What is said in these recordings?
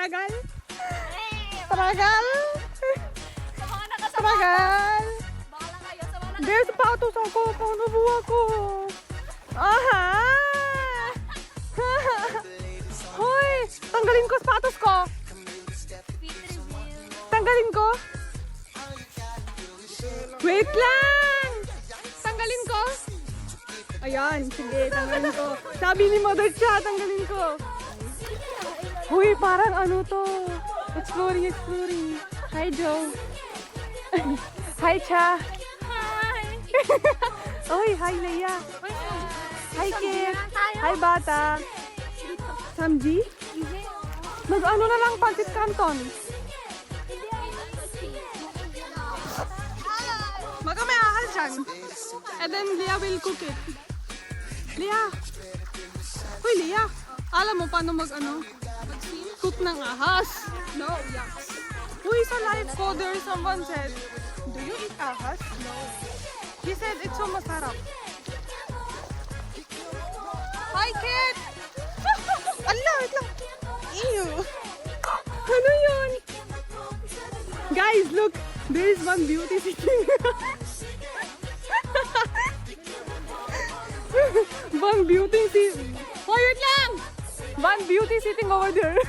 Tragal. Tragal. Tragal. There's patos ako. Paano buha ko? Aha! Hoy! Tanggalin ko sapatos ko. Tanggalin ko. Wait lang! Tanggalin ko. Ayan, sige, tanggalin ko. Sabi ni Mother Cha, tanggalin ko. Hoy, parang ano to. Exploring. Hi, Joe. Hi, Cha. Hi! Oy, hi, Leia. Hi, Kit. Hi, Bata. Samji? Mag-ano na lang, pancit canton. Baka may ahal dyan. And then Leah will cook it. Leah! Hoy, Leah! Alam mo paano cook ng ahas? No, yucks. Uy, sa live ko, there someone said, do you eat ahas? No. He said it's so masarap. Hi, Kit! Ala, wait lang. Ew! Ano yun? Guys, look! There is one beauty sitting. One beauty sitting. Oh, wait lang! One beauty sitting over there.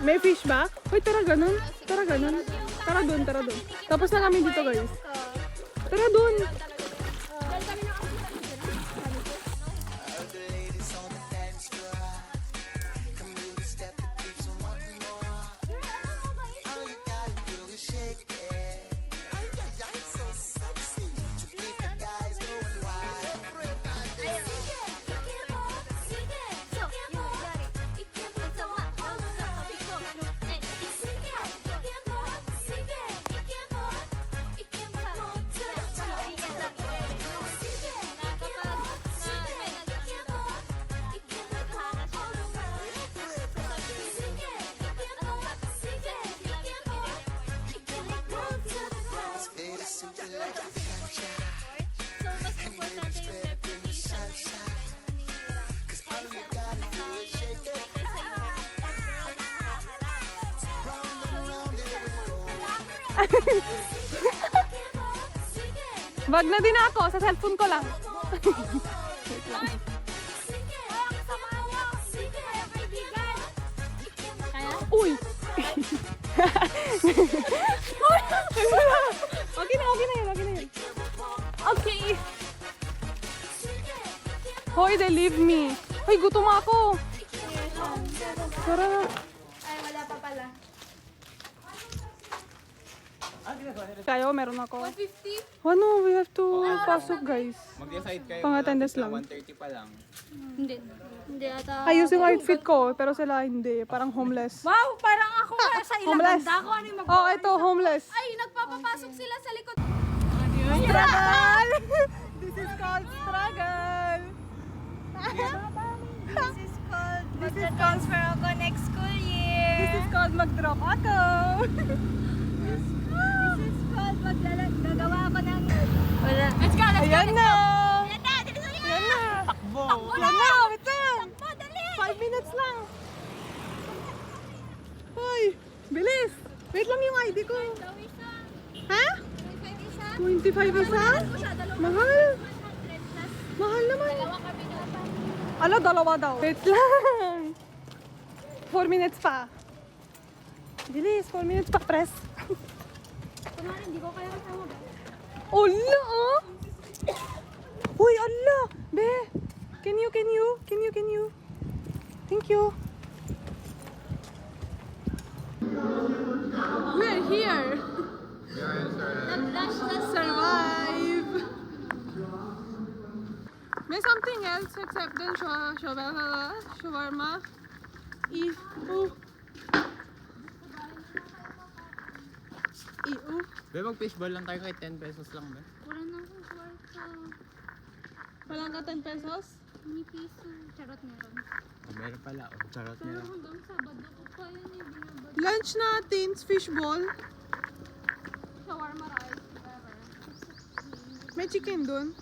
May fish ba? Uy, tara ganun. Tara ganun. Tara dun. Tapos na kami dito, guys. Tara dun. Wag na din ako, sa cellphone ko lang. Uy! Okay na yun. Okay. Hoy, they leave me. Hoy, gutom ako. Tara. Ay, wala pa pala. Kayo, meron ako. 150? Ano, we have to pasok, guys. Mag-decide kayo. Pang-attendance lang. 1:30 pa lang. Hindi. Hindi ata. Ayos yung outfit ko, pero sila hindi. Parang homeless. Wow, parang ako sa ilang Homeless. ganda ko. Ano yung Oh, ito, homeless. Ay, nagpapapasok sila sa likod. Struggle! This is called struggle. This is transfer ako next school year. This is called mag-drop ako. This is called gagawa ako ng... Wala. Let's go, Ayan na! Yan na, dito na yan. Ayan na! Takbo! Ayan na! Wait lang! Takbo, dali. 5 minutes lang! Hoy! Bilis! Wait lang yung ID ko. Daw isa. Ha? 25 isa. 25 isa? Ko siya, dalawa. Mahal! 100 plus. Mahal naman! Dalawa kami dapat. Ala, dalawa daw. Wait lang! 4 minutes pa. Bilis, 4 minutes pa. Press. Kunwari, hindi ko kaya kasama ba? Ala, oh! Uy, ala! Be! Can you? Thank you. We're here! Nag-flash na Survive! May something else except din shawarma. Be, mag-fishball lang tayo kahit 10 pesos lang, be. Wala na akong kwarta. Walang ka 10 pesos? Ni piso. Charot meron. Oh, meron pala, oh. Charot Pero nila. hanggang Sabado ko pa yun eh. Binabad. Lunch natin, fishball. Shawarma rice. Whatever. May chicken dun.